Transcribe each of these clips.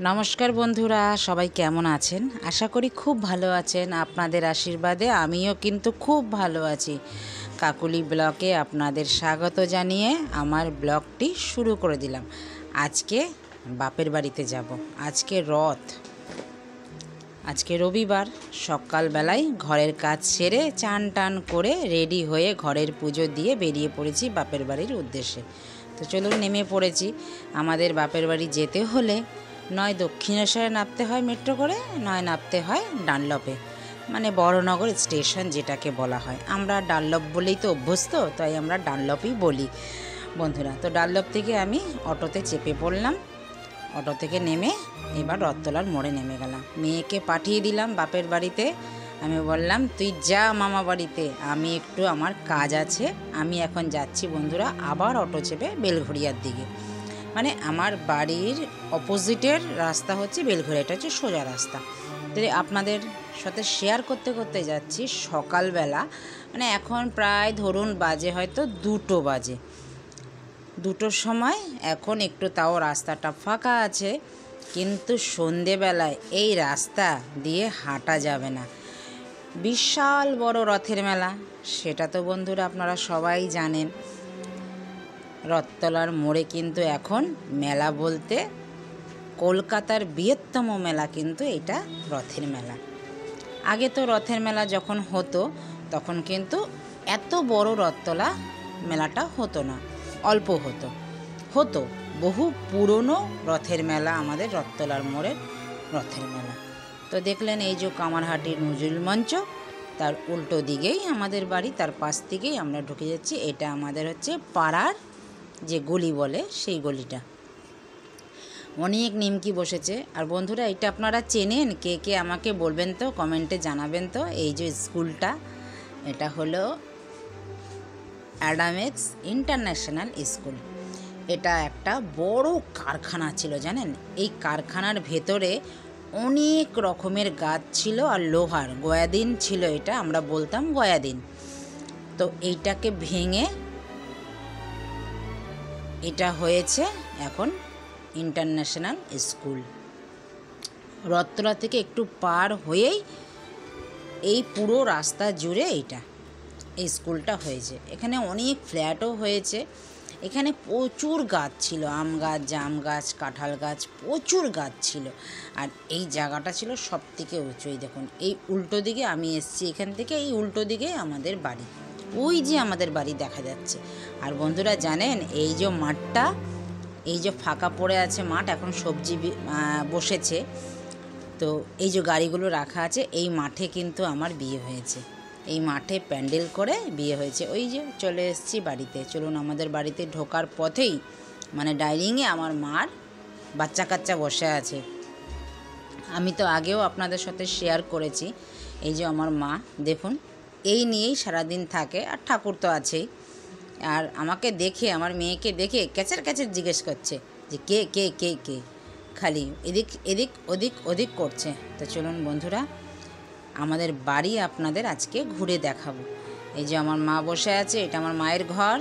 নমস্কার বন্ধুরা, সবাই কেমন আছেন? আশা করি খুব ভালো আছেন। আপনাদের আশীর্বাদে আমিও কিন্তু খুব ভালো আছি। কাকুলি ব্লগে আপনাদের স্বাগত জানিয়ে আমার ব্লগটি শুরু করে দিলাম। আজকে বাপের বাড়িতে যাব। আজকে রবিবার। সকালবেলায় ঘরের কাজ সেরে চান টান করে রেডি হয়ে ঘরের পুজো দিয়ে বেরিয়ে পড়েছি বাপের বাড়ির উদ্দেশ্যে। তো চলুন, নেমে পড়েছি। আমাদের বাপের বাড়ি যেতে হলে নয় দক্ষিণেশ্বরে নামতে হয় মেট্রো করে, নয় নামতে হয় ডানলপে, মানে বড়নগর স্টেশন যেটাকে বলা হয়। আমরা ডানলপ বলেই তো অভ্যস্ত, তাই আমরা ডানলপই বলি বন্ধুরা। তো ডানলপ থেকে আমি অটোতে চেপে পড়লাম। অটো থেকে নেমে এবার রথতলার মোড়ে নেমে গেলাম। মেয়েকে পাঠিয়ে দিলাম বাপের বাড়িতে। আমি বললাম, তুই যা মামা বাড়িতে, আমি একটু আমার কাজ আছে, আমি এখন যাচ্ছি বন্ধুরা আবার অটো চেপে বেলঘড়িয়ার দিকে। মানে আমার বাড়ির অপোজিটের রাস্তা হচ্ছে বেলঘড়িয়া, এটা হচ্ছে সোজা রাস্তা। তো আপনাদের সাথে শেয়ার করতে করতে যাচ্ছি সকালবেলা, মানে এখন প্রায় ধরুন বাজে হয়তো 2টো বাজে, 2টোর সময়। এখন একটু তাও রাস্তাটা ফাঁকা আছে, কিন্তু সন্ধেবেলায় এই রাস্তা দিয়ে হাঁটা যাবে না। বিশাল বড় রথের মেলা, সেটা তো বন্ধুরা আপনারা সবাই জানেন। রথতলার মোড়ে কিন্তু এখন মেলা বলতে কলকাতার বৃহত্তম মেলা কিন্তু এটা রথের মেলা। আগে তো রথের মেলা যখন হতো তখন কিন্তু এত বড় রথতলা মেলাটা হতো না, অল্প হতো বহু পুরনো রথের মেলা আমাদের রথতলার মোড়ের রথের মেলা। তো দেখলেন এই যে কামারহাটির নজরুল মঞ্চ, তার উল্টো দিকেই আমাদের বাড়ি, তার পাশ থেকেই আমরা ঢুকে যাচ্ছি। এটা আমাদের হচ্ছে পাড়ার যে গলি বলে সেই গলিটা। অনেক নিমকি বসেছে। আর বন্ধুরা, এটা আপনারা চেনেন কে কে আমাকে বলবেন তো, কমেন্টে জানাবেন তো। এই যে স্কুলটা, এটা হলো অ্যাডামেক্স ইন্টারন্যাশনাল স্কুল। এটা একটা বড় কারখানা ছিল জানেন। এই কারখানার ভেতরে অনেক রকমের গাছ ছিল আর লোহার গয়াদিন ছিল, এটা আমরা বলতাম গয়াদিন। তো এইটাকে ভেঙে এটা হয়েছে এখন ইন্টারন্যাশনাল স্কুল। রথতলা থেকে একটু পার হয়েই এই পুরো রাস্তা জুড়ে এই স্কুলটা হয়েছে। এখানে অনেক ফ্ল্যাটও হয়েছে। এখানে প্রচুর গাছ ছিল, আম গাছ, জাম গাছ, কাঁঠাল গাছ, প্রচুর গাছ ছিল। আর এই জায়গাটা ছিল সব থেকে উঁচু। এই দেখুন, এই উল্টো দিকে আমি এসেছি এখান থেকে, এই উল্টো দিকে আমাদের বাড়ি, ওই যে আমাদের বাড়ি দেখা যাচ্ছে। আর বন্ধুরা জানেন, এই যে মাঠটা, এই যে ফাঁকা পড়ে আছে মাঠ, এখন সবজি বসেছে, তো এই যে গাড়িগুলো রাখা আছে, এই মাঠে কিন্তু আমার বিয়ে হয়েছে। এই মাঠে প্যান্ডেল করে বিয়ে হয়েছে। ওই যে চলে এসেছি বাড়িতে। চলুন, আমাদের বাড়িতে ঢোকার পথেই মানে ডাইনিংয়ে আমার মার বাচ্চা কাচ্চা বসে আছে। আমি তো আগেও আপনাদের সাথে শেয়ার করেছি। এই যে আমার মা দেখুন, এই নিয়েই সারাদিন থাকে। আর ঠাকুর তো আছেই। আর আমাকে দেখে, আমার মেয়েকে দেখে ক্যাচের ক্যাচের জিজ্ঞেস করছে যে কে কে কে কে, খালি এদিক এদিক ওদিক ওদিক করছে। তো চলুন বন্ধুরা, আমাদের বাড়ি আপনাদের আজকে ঘুরে দেখাবো। এই যে আমার মা বসে আছে, এটা আমার মায়ের ঘর,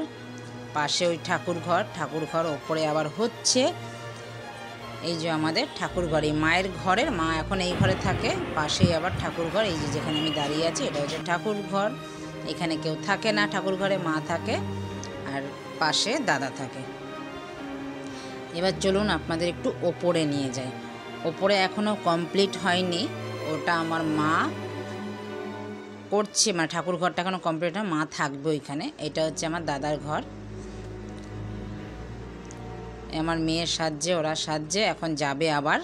পাশে ওই ঠাকুর ঘর ওপরে আবার হচ্ছে। এই যে আমাদের ঠাকুর ঘর, এই মায়ের ঘরের মা এখন এই ঘরে থাকে, পাশেই আবার ঠাকুর ঘর। এই যে যেখানে আমি দাঁড়িয়ে আছি এটা হচ্ছে ঠাকুর ঘর। এখানে কেউ থাকে না ঠাকুর ঘরে, মা থাকে আর পাশে দাদা থাকে। এবার চলুন আপনাদের একটু ওপরে নিয়ে যাই। ওপরে এখনও কমপ্লিট হয়নি, ওটা আমার মা করছে, মানে ঠাকুর ঘরটা এখনও কমপ্লিট হয়, মা থাকবে ওইখানে। এটা হচ্ছে আমার দাদার ঘর। আমার মেয়ের সাহায্যে, ওরা সাহায্যে এখন যাবে আবার।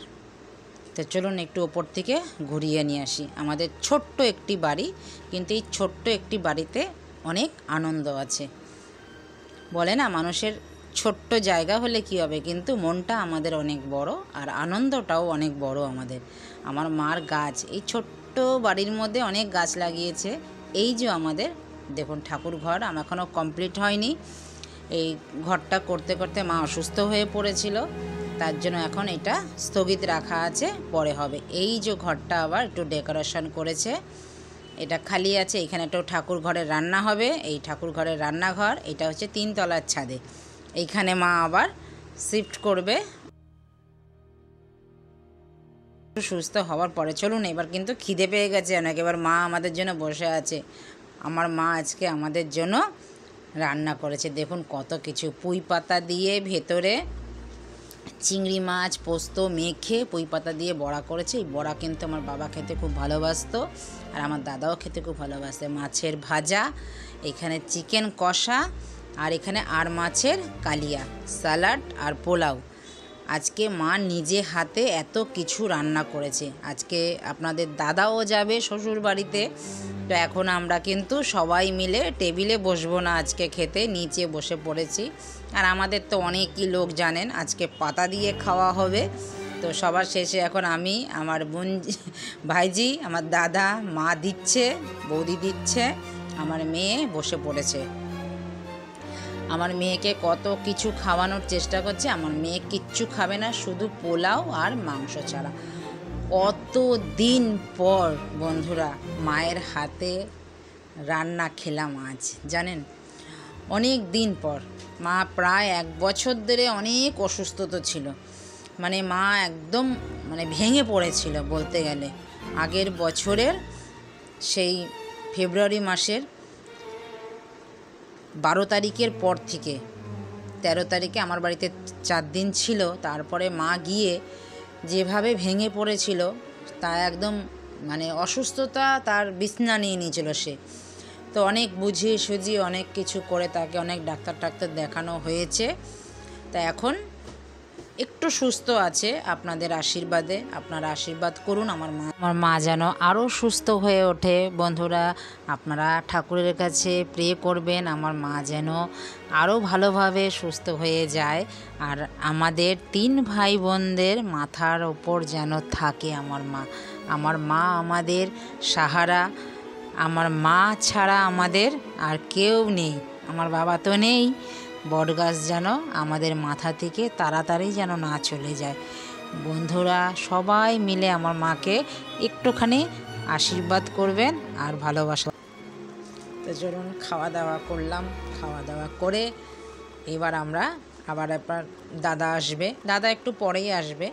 তো চলুন একটু ওপর থেকে ঘুরিয়ে নিয়ে আসি। আমাদের ছোট্ট একটি বাড়ি, কিন্তু এই ছোট্ট একটি বাড়িতে অনেক আনন্দ আছে। বলে না, মানুষের ছোট্ট জায়গা হলে কি হবে, কিন্তু মনটা আমাদের অনেক বড় আর আনন্দটাও অনেক বড় আমাদের। আমার মার গাছ, এই ছোট্ট বাড়ির মধ্যে অনেক গাছ লাগিয়েছে। এই যে আমাদের দেখুন ঠাকুর ঘর আমার এখনও কমপ্লিট হয়নি। এই ঘরটা করতে করতে মা অসুস্থ হয়ে পড়েছিল, তার জন্য এখন এটা স্থগিত রাখা আছে, পরে হবে। এই যে ঘরটা আবার একটু ডেকোরেশন করেছে, এটা খালি আছে। এখানে একটা ঠাকুর ঘরের রান্না হবে, এই ঠাকুর ঘরের রান্নাঘর। এটা হচ্ছে 3 তলার ছাদে, এইখানে মা আবার শিফট করবে। সুস্থ হওয়ার পরে চলুন, এবার কিন্তু খিদে পেয়ে গেছে অনেক। এবার মা আমাদের জন্য বসে আছে। আমার মা আজকে আমাদের জন্য রান্না করেছে, দেখুন কত কিছু। পুঁই পাতা দিয়ে ভেতরে চিংড়ি মাছ পোস্ত মেখে পুঁই পাতা দিয়ে বড়া করেছে। এই বড়া কিন্তু আমার বাবা খেতে খুব ভালোবাসতো, আর আমার দাদাও খেতে খুব ভালোবাসে। মাছের ভাজা, এখানে চিকেন কষা, আর এখানে আর মাছের কালিয়া, স্যালাড আর পোলাও। আজকে মা নিজে হাতে এত কিছু রান্না করেছে। আজকে আপনাদের দাদাও যাবে শ্বশুর বাড়িতে, তো এখন আমরা কিন্তু সবাই মিলে টেবিলে বসবো না আজকে খেতে, নিচে বসে পড়েছি। আর আমাদের তো অনেকই লোক জানেন, আজকে পাতা দিয়ে খাওয়া হবে। তো সবার শেষে এখন আমি, আমার বোন, ভাইজি, আমার দাদা, মা দিচ্ছে, বৌদি দিচ্ছে, আমার মেয়ে বসে পড়েছে। আমার মেয়েকে কত কিছু খাওয়ানোর চেষ্টা করছে, আমার মেয়ে কিচ্ছু খাবে না, শুধু পোলাও আর মাংস ছাড়া। কত দিন পর বন্ধুরা মায়ের হাতে রান্না খেলাম আজ, জানেন, অনেক দিন পর। মা প্রায় 1 বছর ধরে অনেক অসুস্থতা ছিল, মানে মা একদম ভেঙে পড়েছিল বলতে গেলে। আগের বছরের সেই ফেব্রুয়ারি মাসের 12 তারিখের পর থেকে 13 তারিখে আমার বাড়িতে 4 দিন ছিল, তারপরে মা গিয়ে যেভাবে ভেঙে পড়েছিল তা একদম অসুস্থতা, তার বিছনা নিয়ে নিয়েছিল সে। তো অনেক বুঝিয়ে সুঝিয়ে অনেক কিছু করে তাকে অনেক ডাক্তার দেখানো হয়েছে। তা এখন একটু সুস্থ আছে আপনাদের আশীর্বাদে। আপনারা আশীর্বাদ করুন আমার মা যেন আরও সুস্থ হয়ে ওঠে। বন্ধুরা, আপনারা ঠাকুরের কাছে প্রে করবেন আমার মা যেন আরও ভালোভাবে সুস্থ হয়ে যায়, আর আমাদের 3 ভাই বোনদের মাথার ওপর যেন থাকে আমার মা। আমার মা আমাদের সাহারা, আমার মা ছাড়া আমাদের আর কেউ নেই। আমার বাবা তো নেই, বটগাছ যেন আমাদের মাথা থেকে তাড়াতাড়ি যেন না চলে যায়। বন্ধুরা সবাই মিলে আমার মাকে একটুখানি আশীর্বাদ করবেন আর ভালোবাসা। তো চলুন খাওয়া দাওয়া করলাম, খাওয়া দাওয়া করে এবার আমরা আবার দাদা আসবে, দাদা একটু পরেই আসবে।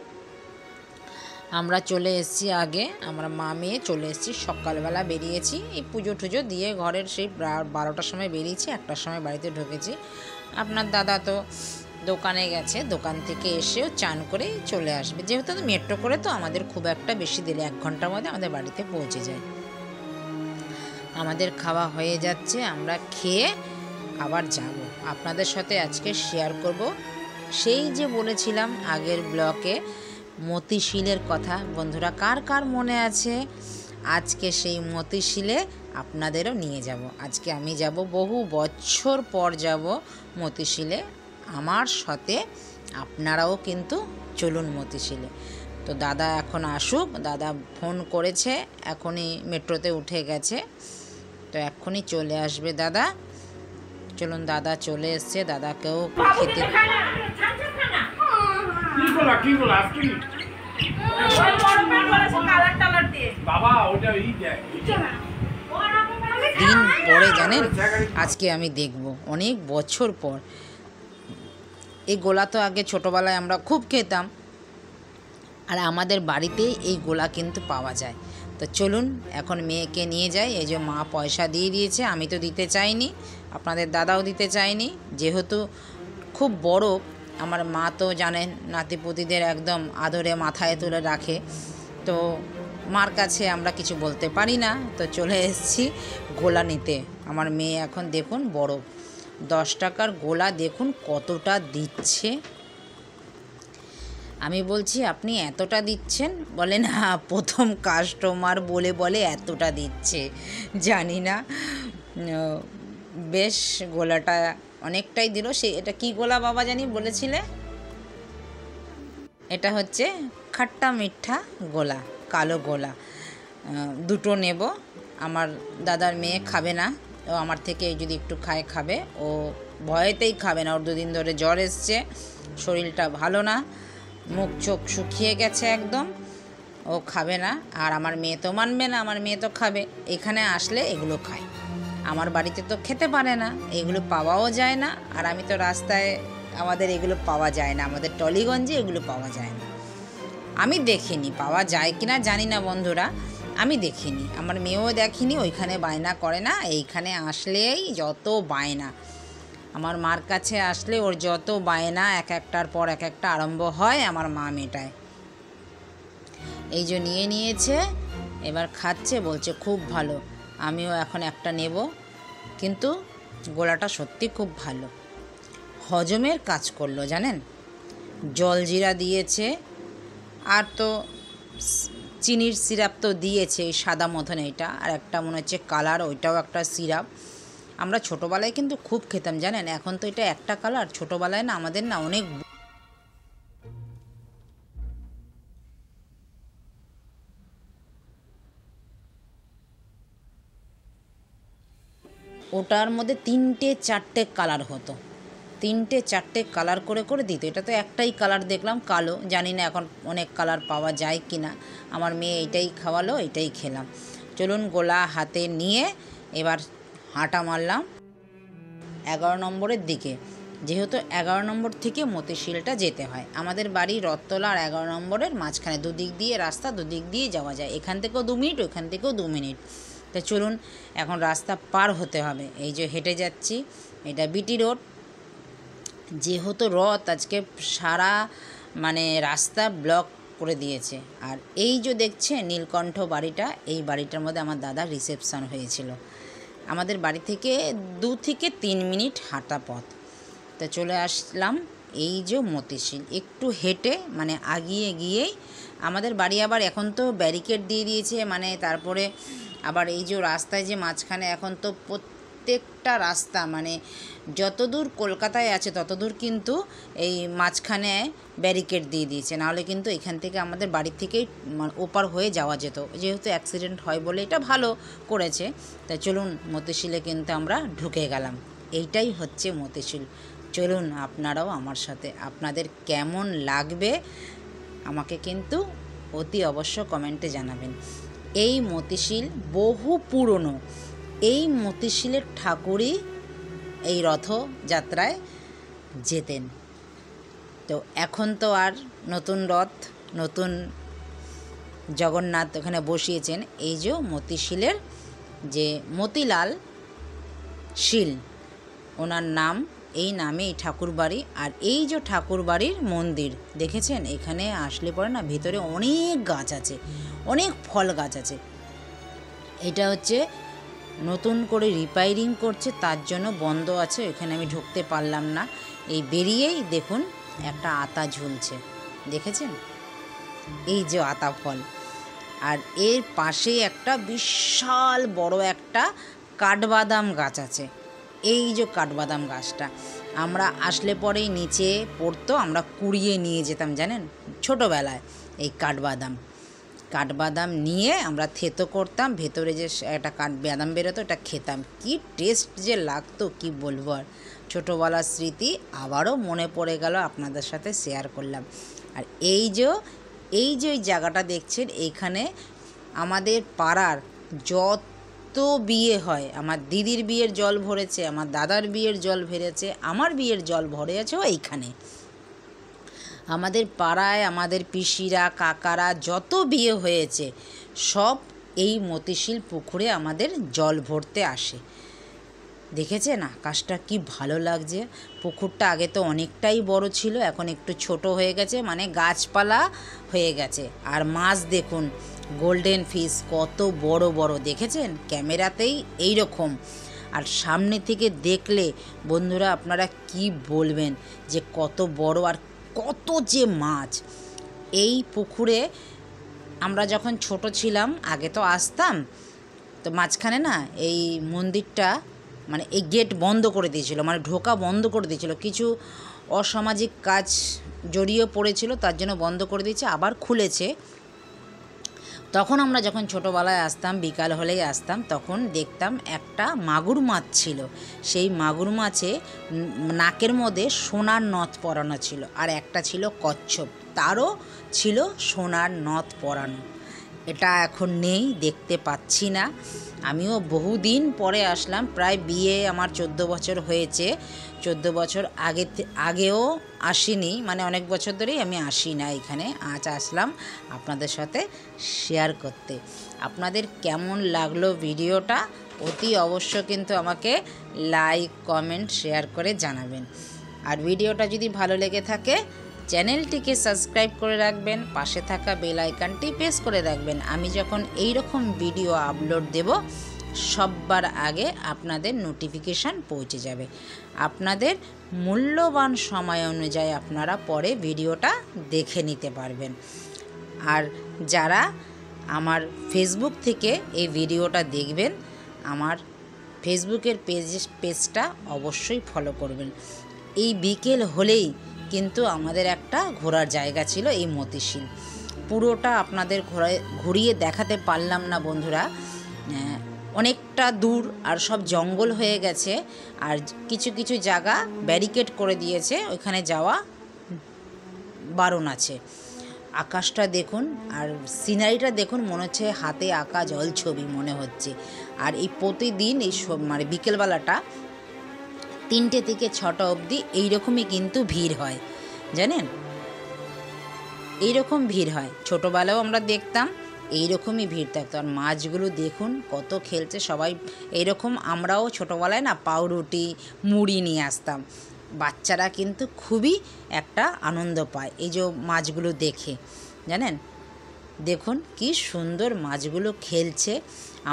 আমরা চলে এসেছি আগে, আমরা মা মেয়ে চলে এসেছি, সকালবেলা বেরিয়েছি, এই পুজো টুজো দিয়ে ঘরের সেই 12টার সময় বেরিয়েছি, 1টার সময় বাড়িতে ঢুকেছি। আপনার দাদা তো দোকানে গেছে, দোকান থেকে এসেও চান করে চলে আসবে, যেহেতু মেট্রো করে তো আমাদের খুব একটা বেশি দেরি, 1 ঘন্টার মধ্যে আমাদের বাড়িতে পৌঁছে যায়। আমাদের খাওয়া হয়ে যাচ্ছে, আমরা খেয়ে আবার যাব। আপনাদের সাথে আজকে শেয়ার করব সেই যে বলেছিলাম আগের ব্লকে মতিশিলের কথা। বন্ধুরা কার কার মনে আছে? আজকে সেই মতিশিলে আপনাদেরও নিয়ে যাব। আজকে আমি যাব, বহু বছর পর যাব মতিশিলে। আমার সাথে আপনারাও কিন্তু চলুন মতিশিলে। তো দাদা এখন আসুক, দাদা ফোন করেছে, এখনই মেট্রোতে উঠে গেছে, তো এক্ষুনি চলে আসবে দাদা। চলুন, দাদা চলে এসছে, দাদাকেও খেতে দিন পরে, জানেন আজকে আমি দেখব অনেক বছর পর। এই গোলা তো আগে ছোটোবেলায় আমরা খুব খেতাম, আর আমাদের বাড়িতে এই গোলা কিন্তু পাওয়া যায়। তো চলুন এখন মেয়েকে নিয়ে যাই। এই যে মা পয়সা দিয়ে দিয়েছে, আমি তো দিতে চাইনি, আপনাদের দাদাও দিতে চাইনি, যেহেতু খুব বড়। আমার মা তো জানেন নাতিপুতিদের একদম আদরে মাথায় তুলে রাখে, তো মার কাছে আমরা কিছু বলতে পারি না। তো চলে এসেছি গোলা নিতে। আমার মেয়ে এখন দেখুন বড় 10 টাকার গোলা দেখুন কতটা দিচ্ছে। আমি বলছি আপনি এতটা দিচ্ছেন? বলে না, প্রথম কাস্টমার বলে এতটা দিচ্ছে। জানি না, বেশ গোলাটা অনেকটাই দিল। এটা কি গোলা বাবা জানি বলেছিলে? এটা হচ্ছে খাট্টা মিঠা গোলা, কালো গোলা। 2টো নেব। আমার দাদার মেয়ে খাবে না, ও আমার থেকে যদি একটু খাবে, ও ভয়েতেই খাবে না। ওর 2 দিন ধরে জ্বর এসছে, শরীরটা ভালো না, মুখ চোখ শুকিয়ে গেছে একদম, ও খাবে না। আর আমার মেয়ে তো মানবে না, আমার মেয়ে তো খাবে। এখানে আসলে এগুলো খায়, আমার বাড়িতে তো খেতে পারে না, এগুলো পাওয়াও যায় না। আর আমি তো রাস্তায়, আমাদের এগুলো পাওয়া যায় না, আমাদের টলিগঞ্জে এগুলো পাওয়া যায় না। আমি দেখিনি, পাওয়া যায় কি না জানি না বন্ধুরা, আমি দেখিনি, আমার মেয়েও দেখিনি, ওইখানে বায়না করে না, এইখানে আসলেই যত বায়না, আমার মার কাছে আসলে ওর যত বায়না এক একটার পর এক একটা আরম্ভ হয়, আমার মা মেটায়। এই যে নিয়ে নিয়েছে, এবার খাচ্ছে, বলছে খুব ভালো, আমিও এখন একটা নেব। কিন্তু গোলাটা সত্যি খুব ভালো, হজমের কাজ করলো জানেন। জলজিরা দিয়েছে, আর তো চিনির সিরাপ তো দিয়েছে, এই সাদা মতন এইটা, আর একটা মনে হচ্ছে কালার, ওইটাও একটা সিরাপ। আমরা ছোটোবেলায় কিন্তু খুব খেতাম জানেন, এখন তো এটা একটা কালার, ছোটোবেলায় না আমাদের না অনেক। ওটার মধ্যে 3-4টে কালার হতো, 3-4টে কালার করে করে দিত। এটা তো একটাই কালার দেখলাম কালো, জানি না এখন অনেক কালার পাওয়া যায় কি না। আমার মেয়ে এইটাই খাওয়ালো, এইটাই খেলাম। চলুন গোলা হাতে নিয়ে এবার হাঁটা মারলাম 11 নম্বরের দিকে, যেহেতু 11 নম্বর থেকে মতিশিলটা যেতে হয়। আমাদের বাড়ি রথতলা আর 11 নম্বরের মাঝখানে, দুদিক দিয়ে রাস্তা, দুদিক দিয়ে যাওয়া যায়, এখান থেকেও 2 মিনিট, ওইখান থেকেও 2 মিনিট। তা চলুন এখন রাস্তা পার হতে হবে। এই যে হেঁটে যাচ্ছি, এটা বিটি রোড, যেহেতু রথ আজকে সারা মানে রাস্তা ব্লক করে দিয়েছে। আর এই যে দেখছে নীলকণ্ঠ বাড়িটা, এই বাড়িটার মধ্যে আমার দাদার রিসেপশন হয়েছিল। আমাদের বাড়ি থেকে 2 থেকে 3 মিনিট হাঁটা পথ। তো চলে আসলাম এই যে মতিশিল, একটু হেঁটে মানে আগিয়ে গিয়েই আমাদের বাড়ি। আবার এখন তো ব্যারিকেড দিয়ে দিয়েছে, মানে তারপরে আবার এই যে রাস্তায় যে মাঝখানে এখন তো প্রত্যেকটা রাস্তা মানে যতদূর কলকাতায় আছে ততদূর কিন্তু এই মাঝখানে ব্যারিকেড দিয়ে দিয়েছে, নাহলে কিন্তু এখান থেকে আমাদের বাড়ি থেকেই ওপার হয়ে যাওয়া যেত। যেহেতু অ্যাক্সিডেন্ট হয় বলে এটা ভালো করেছে। তা চলুন মতিশিলে কিন্তু আমরা ঢুকে গেলাম, এইটাই হচ্ছে মতিশিল। চলুন আপনারাও আমার সাথে, আপনাদের কেমন লাগবে আমাকে কিন্তু অতি অবশ্য কমেন্টে জানাবেন। এই মতিশিল বহু পুরনো, এই মতিশিলের ঠাকুরই এই রথযাত্রায় যেতেন। তো এখন তো আর নতুন রথ, নতুন জগন্নাথ ওখানে বসিয়েছেন। এই যে মতিশিলের যে মতিলাল শীল, ওনার নাম, এই নামে এই ঠাকুরবাড়ি। আর এই যে ঠাকুরবাড়ির মন্দির দেখেছেন, এখানে আসলে পরে না ভিতরে অনেক গাছ আছে, অনেক ফল গাছ আছে। এটা হচ্ছে নতুন করে রিপেয়ারিং করছে, তার জন্য বন্ধ আছে, এখানে আমি ঢুকতে পারলাম না। এই বেরিয়েই দেখুন একটা আতা ঝুলছে, দেখেছেন, এই যে আতা ফল। আর এর পাশেই একটা বিশাল বড় একটা কাঠবাদাম গাছ আছে। এই যে কাঠবাদাম গাছটা আমরা আসলে পরেই নিচে পড়তো, আমরা কুড়িয়ে নিয়ে যেতাম জানেন ছোটোবেলায়। এই কাঠবাদাম নিয়ে আমরা থেতো করতাম, ভেতরে যে একটা কাঠবাদাম বেরোতো এটা খেতাম, কি টেস্ট যে লাগতো কি বলবো। আর ছোটোবেলার স্মৃতি আবারও মনে পড়ে গেল, আপনাদের সাথে শেয়ার করলাম। আর এই যে ওই জায়গাটা দেখছেন, এইখানে আমাদের পাড়ার যত বিয়ে হয়, আমার দিদির বিয়ের জল ভরেছে, আমার দাদার বিয়ের জল ভরেছে, আমার বিয়ের জল ভরে আছে এইখানে। আমাদের পাড়ায় আমাদের পিসিরা কাকারা যত বিয়ে হয়েছে সব এই মতিশিল পুকুরে আমাদের জল ভরতে আসে। দেখেছেন আকাশটা কি ভালো লাগছে। পুকুরটা আগে তো অনেকটাই বড় ছিল, এখন একটু ছোট হয়ে গেছে, মানে গাছপালা হয়ে গেছে। আর মাছ দেখুন, গোল্ডেন ফিশ কত বড় বড়, দেখেছেন ক্যামেরাতেই এই রকম, আর সামনে থেকে দেখলে বন্ধুরা আপনারা কি বলবেন যে কত বড় আর কত যে মাছ। এই পুকুরে আমরা যখন ছোট ছিলাম আগে তো আসতাম, তো মাঝখানে না এই মন্দিরটা মানে এই গেট বন্ধ করে দিয়েছিল, মানে ঢোকা বন্ধ করে দিয়েছিল, কিছু অসামাজিক কাজ জড়িয়ে পড়েছিল, তার জন্য বন্ধ করে দিয়েছে, আবার খুলেছে। তখন আমরা যখন ছোটোবেলায় আসতাম, বিকাল হলেই আসতাম, তখন দেখতাম একটা মাগুর মাছ ছিল। সেই মাগুর মাছে নাকের মধ্যে সোনার নথ পরানো ছিল, আর একটা ছিল কচ্ছপ, তারও ছিল সোনার নথ পরানো। এটা এখন নেই, দেখতে পাচ্ছি না। আমিও বহুদিন পরে আসলাম, প্রায় বিয়ে আমার 14 বছর হয়েছে। 14 বছর আগেও আসিনি, মানে অনেক বছর ধরেই আমি আসি না এখানে। আজ আসলাম আপনাদের সাথে শেয়ার করতে। আপনাদের কেমন লাগলো ভিডিওটা অতি অবশ্য কিন্তু আমাকে লাইক, কমেন্ট, শেয়ার করে জানাবেন। আর ভিডিওটা যদি ভালো লেগে থাকে চ্যানেলটিকে সাবস্ক্রাইব করে রাখবেন, পাশে থাকা বেল আইকনটি প্রেস করে রাখবেন। আমি যখন এই রকম ভিডিও আপলোড দেব সবার আগে আপনাদের নোটিফিকেশান পৌঁছে যাবে। আপনাদের মূল্যবান সময় অনুযায়ী আপনারা পরে ভিডিওটা দেখে নিতে পারবেন। আর যারা আমার ফেসবুক থেকে এই ভিডিওটা দেখবেন, আমার ফেসবুকের পেজটা অবশ্যই ফলো করবেন। এই বিকেল হলেই কিন্তু আমাদের একটা ঘোরার জায়গা ছিল এই মতিঝিল। পুরোটা আপনাদের ঘুরিয়ে দেখাতে পারলাম না বন্ধুরা, অনেকটা দূর আর সব জঙ্গল হয়ে গেছে। আর কিছু কিছু জায়গা ব্যারিকেড করে দিয়েছে, ওইখানে যাওয়া বারণ আছে। আকাশটা দেখুন আর সিনারিটা দেখুন, মনে হচ্ছে হাতে আঁকা জলছবি মনে হচ্ছে। আর এই প্রতিদিন এই মানে বিকেলবেলাটা 3টে থেকে 6টা অবধি এইরকমই কিন্তু ভিড় হয়, জানেন, এইরকম ভিড় হয়। ছোটোবেলাও আমরা দেখতাম এইরকমই ভিড় থাকতো। আর মাছগুলো দেখুন কত খেলছে সবাই। এইরকম আমরাও ছোটোবেলায় না পাউরুটি, মুড়ি নিয়ে আসতাম। বাচ্চারা কিন্তু খুবই একটা আনন্দ পায় এই যে মাছগুলো দেখে, জানেন। দেখুন কি সুন্দর মাছগুলো খেলছে,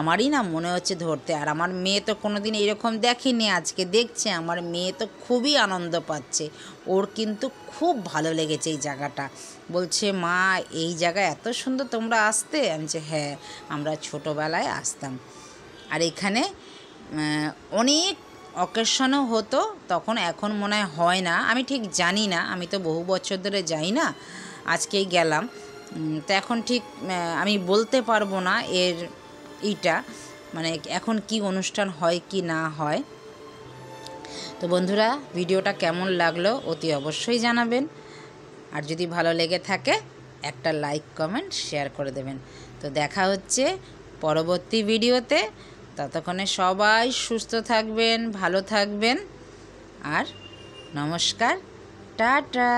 আমারই না মনে হচ্ছে ধরতে। আর আমার মেয়ে তো কোনো দিন এরকম দেখেনি, আজকে দেখছে। আমার মেয়ে তো খুবই আনন্দ পাচ্ছে, ওর কিন্তু খুব ভালো লেগেছে এই জায়গাটা। বলছে মা এই জায়গায় এত সুন্দর তোমরা আসতে? আমি বলছি হ্যাঁ, আমরা ছোটোবেলায় আসতাম। আর এখানে অনেক অকেশনও হতো তখন, এখন মনে হয় না, আমি ঠিক জানি না, আমি তো বহু বছর ধরে যাই না, আজকেই গেলাম। তো এখন ঠিক আমি বলতে পারবো না এর এইটা মানে এখন কি অনুষ্ঠান হয় কি না হয়। তো বন্ধুরা ভিডিওটা কেমন লাগলো অতি অবশ্যই জানাবেন। আর যদি ভালো লেগে থাকে একটা লাইক, কমেন্ট, শেয়ার করে দেবেন। তো দেখা হচ্ছে পরবর্তী ভিডিওতে। ততক্ষণে সবাই সুস্থ থাকবেন, ভালো থাকবেন। আর নমস্কার, টাটা।